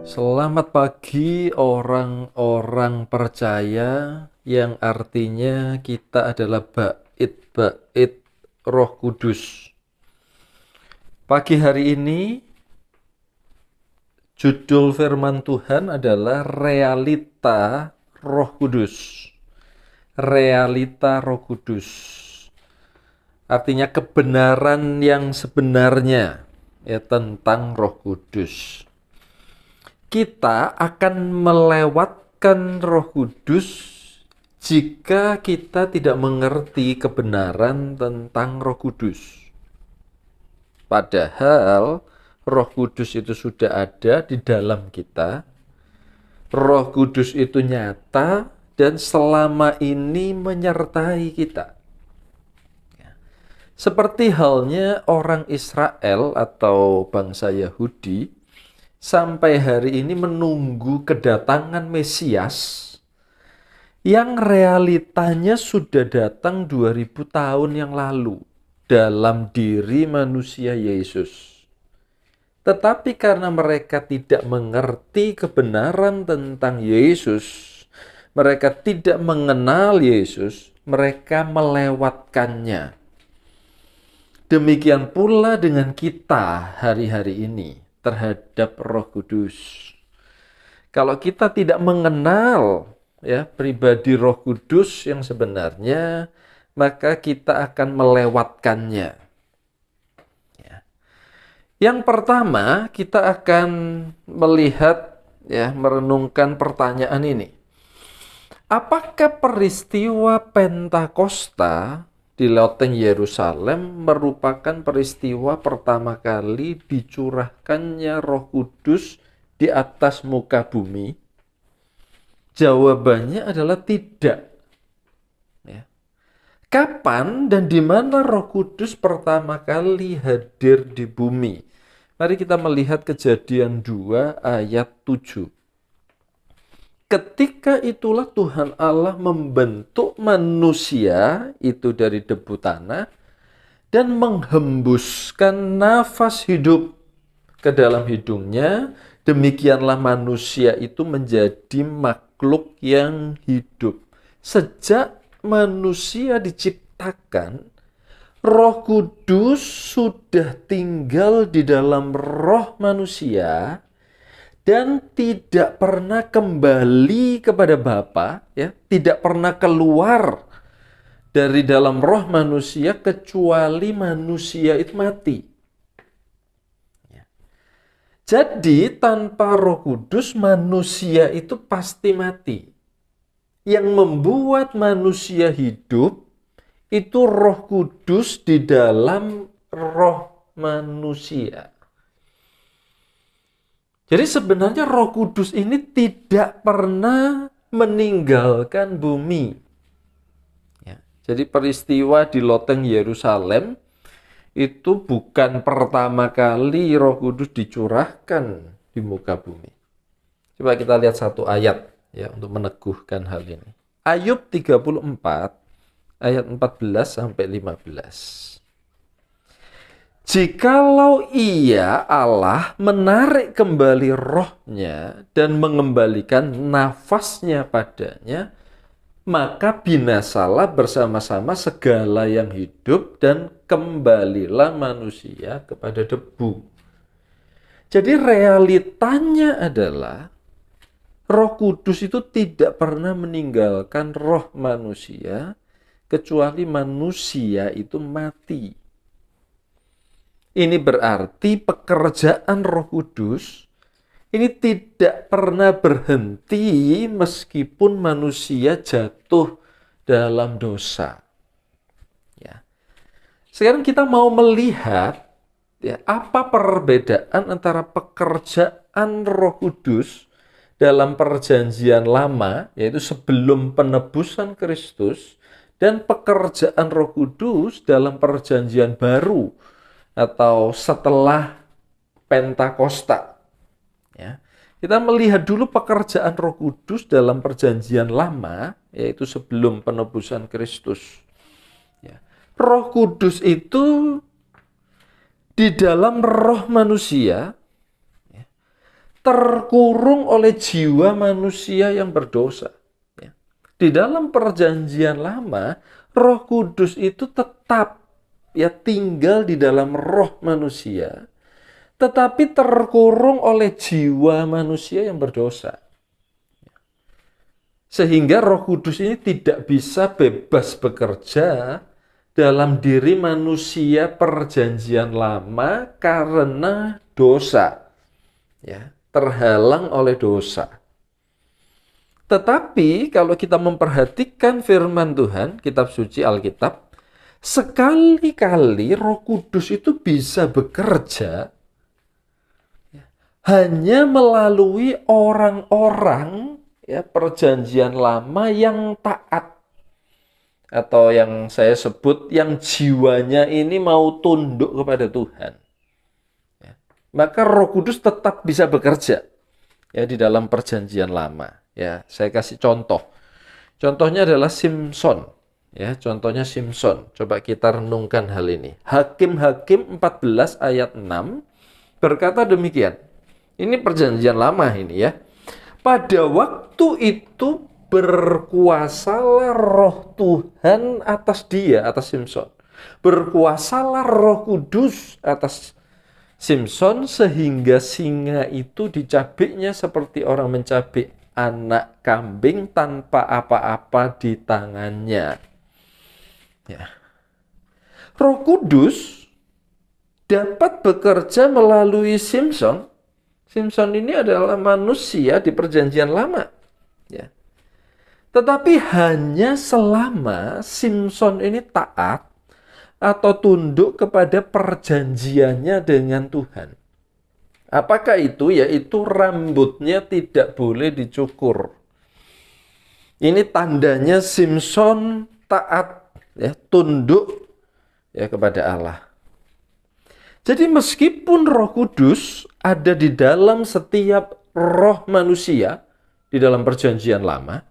Selamat pagi orang-orang percaya, yang artinya kita adalah bait-bait Roh Kudus. Pagi hari ini judul firman Tuhan adalah realita Roh Kudus. Realita Roh Kudus. Artinya kebenaran yang sebenarnya ya tentang Roh Kudus. Kita akan melewatkan Roh Kudus jika kita tidak mengerti kebenaran tentang Roh Kudus. Padahal Roh Kudus itu sudah ada di dalam kita. Roh Kudus itu nyata dan selama ini menyertai kita. Seperti halnya orang Israel atau bangsa Yahudi sampai hari ini menunggu kedatangan Mesias yang realitanya sudah datang 2000 tahun yang lalu dalam diri manusia Yesus. Tetapi karena mereka tidak mengerti kebenaran tentang Yesus, mereka tidak mengenal Yesus, mereka melewatkannya. Demikian pula dengan kita hari-hari ini terhadap Roh Kudus. Kalau kita tidak mengenal ya pribadi Roh Kudus yang sebenarnya, maka kita akan melewatkannya. Ya. Yang pertama, kita akan melihat ya merenungkan pertanyaan ini. Apakah peristiwa Pentakosta di loteng Yerusalem merupakan peristiwa pertama kali dicurahkannya Roh Kudus di atas muka bumi? Jawabannya adalah tidak. Ya. Kapan dan di mana Roh Kudus pertama kali hadir di bumi? Mari kita melihat Kejadian 2 ayat 7. Ketika itulah Tuhan Allah membentuk manusia itu dari debu tanah dan menghembuskan nafas hidup ke dalam hidungnya. Demikianlah manusia itu menjadi makhluk yang hidup. Sejak manusia diciptakan, Roh Kudus sudah tinggal di dalam roh manusia dan tidak pernah kembali kepada Bapa, ya, tidak pernah keluar dari dalam roh manusia kecuali manusia itu mati. Ya. Jadi tanpa Roh Kudus manusia itu pasti mati. Yang membuat manusia hidup itu Roh Kudus di dalam roh manusia. Jadi sebenarnya Roh Kudus ini tidak pernah meninggalkan bumi. Ya, jadi peristiwa di loteng Yerusalem itu bukan pertama kali Roh Kudus dicurahkan di muka bumi. Coba kita lihat satu ayat ya untuk meneguhkan hal ini. Ayub 34 ayat 14 sampai 15. Jikalau ia Allah menarik kembali rohnya dan mengembalikan nafasnya padanya, maka binasalah bersama-sama segala yang hidup dan kembalilah manusia kepada debu. Jadi realitanya adalah Roh Kudus itu tidak pernah meninggalkan roh manusia kecuali manusia itu mati. Ini berarti pekerjaan Roh Kudus ini tidak pernah berhenti meskipun manusia jatuh dalam dosa. Ya. Sekarang kita mau melihat ya, apa perbedaan antara pekerjaan Roh Kudus dalam perjanjian lama, yaitu sebelum penebusan Kristus, dan pekerjaan Roh Kudus dalam perjanjian baru atau setelah Pentakosta. Ya. Kita melihat dulu pekerjaan Roh Kudus dalam perjanjian lama, yaitu sebelum penebusan Kristus. Ya. Roh Kudus itu di dalam roh manusia, ya, terkurung oleh jiwa manusia yang berdosa. Ya. Di dalam perjanjian lama, Roh Kudus itu tetap ya tinggal di dalam roh manusia, tetapi terkurung oleh jiwa manusia yang berdosa. Sehingga Roh Kudus ini tidak bisa bebas bekerja dalam diri manusia perjanjian lama karena dosa. Ya, terhalang oleh dosa. Tetapi kalau kita memperhatikan firman Tuhan, kitab suci Alkitab, sekali-kali Roh Kudus itu bisa bekerja hanya melalui orang-orang ya perjanjian lama yang taat, atau yang saya sebut yang jiwanya ini mau tunduk kepada Tuhan. Ya. Maka Roh Kudus tetap bisa bekerja ya di dalam perjanjian lama. Ya, saya kasih contoh. Contohnya adalah Simson. Ya, contohnya Simson. Coba kita renungkan hal ini. Hakim-Hakim 14 ayat 6 berkata demikian. Ini perjanjian lama ini ya. Pada waktu itu berkuasalah Roh Tuhan atas dia, atas Simson. Berkuasalah Roh Kudus atas Simson sehingga singa itu dicabiknya seperti orang mencabik anak kambing tanpa apa-apa di tangannya. Ya. Roh Kudus dapat bekerja melalui Simson. Simson ini adalah manusia di perjanjian lama. Ya. Tetapi hanya selama Simson ini taat atau tunduk kepada perjanjiannya dengan Tuhan. Apakah itu? Yaitu rambutnya tidak boleh dicukur. Ini tandanya Simson taat, ya, tunduk ya kepada Allah. Jadi meskipun Roh Kudus ada di dalam setiap roh manusia di dalam perjanjian lama,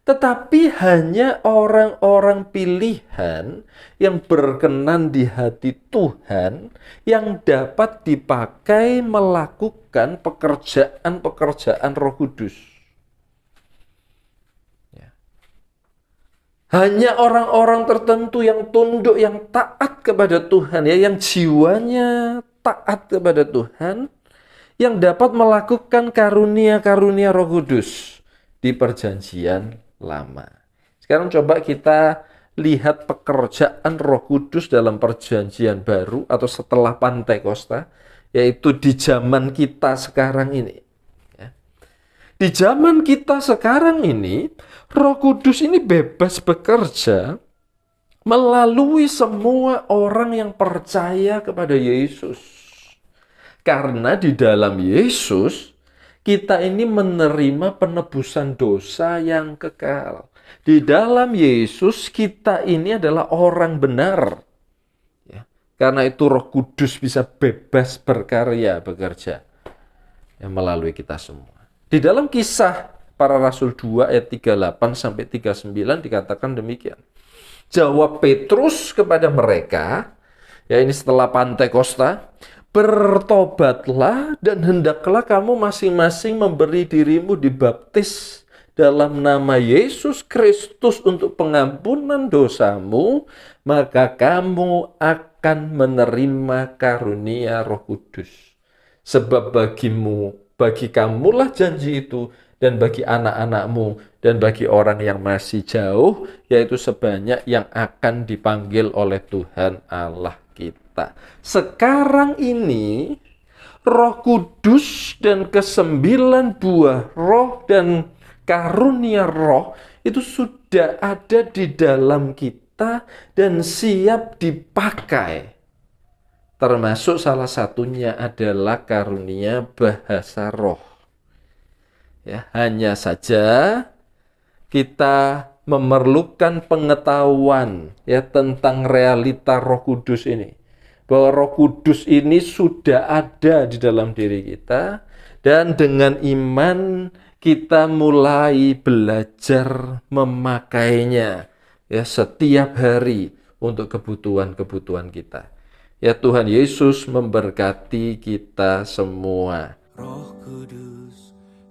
tetapi hanya orang-orang pilihan yang berkenan di hati Tuhan yang dapat dipakai melakukan pekerjaan-pekerjaan Roh Kudus. Hanya orang-orang tertentu yang tunduk, yang taat kepada Tuhan, ya, yang jiwanya taat kepada Tuhan, yang dapat melakukan karunia-karunia Roh Kudus di perjanjian lama. Sekarang coba kita lihat pekerjaan Roh Kudus dalam perjanjian baru atau setelah Pantekosta, yaitu di zaman kita sekarang ini. Di zaman kita sekarang ini, Roh Kudus ini bebas bekerja melalui semua orang yang percaya kepada Yesus. Karena di dalam Yesus, kita ini menerima penebusan dosa yang kekal. Di dalam Yesus, kita ini adalah orang benar. Ya, karena itu Roh Kudus bisa bebas berkarya, bekerja ya, melalui kita semua. Di dalam Kisah Para Rasul 2 ayat 38 sampai 39 dikatakan demikian. Jawab Petrus kepada mereka, ya ini setelah Pantekosta, bertobatlah dan hendaklah kamu masing-masing memberi dirimu dibaptis dalam nama Yesus Kristus untuk pengampunan dosamu, maka kamu akan menerima karunia Roh Kudus. Sebab bagi kamulah janji itu, dan bagi anak-anakmu, dan bagi orang yang masih jauh, yaitu sebanyak yang akan dipanggil oleh Tuhan Allah kita. Sekarang ini, Roh Kudus dan ke-9 buah roh dan karunia roh itu sudah ada di dalam kita dan siap dipakai. Termasuk salah satunya adalah karunia bahasa roh. Ya, hanya saja kita memerlukan pengetahuan ya tentang realita Roh Kudus ini. Bahwa Roh Kudus ini sudah ada di dalam diri kita, dan dengan iman kita mulai belajar memakainya ya setiap hari untuk kebutuhan-kebutuhan kita. Ya, Tuhan Yesus memberkati kita semua. Roh Kudus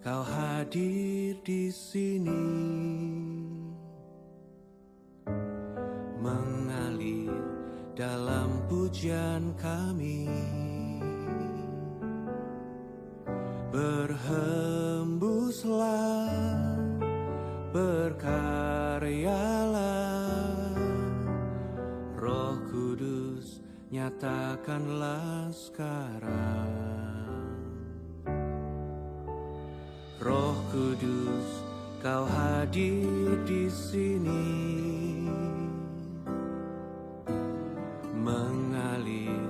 Kau hadir di sini, mengalir dalam pujian kami. Berhembuslah, berkaryalah, Roh Kudus nyatakanlah sekarang. Roh Kudus, Kau hadir di sini, mengalir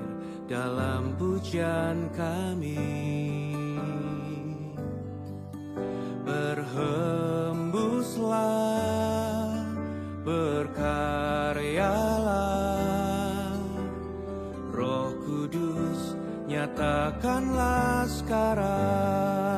dalam pujian kami. Berhembuslah, berkaryalah, Roh Kudus nyatakanlah sekarang.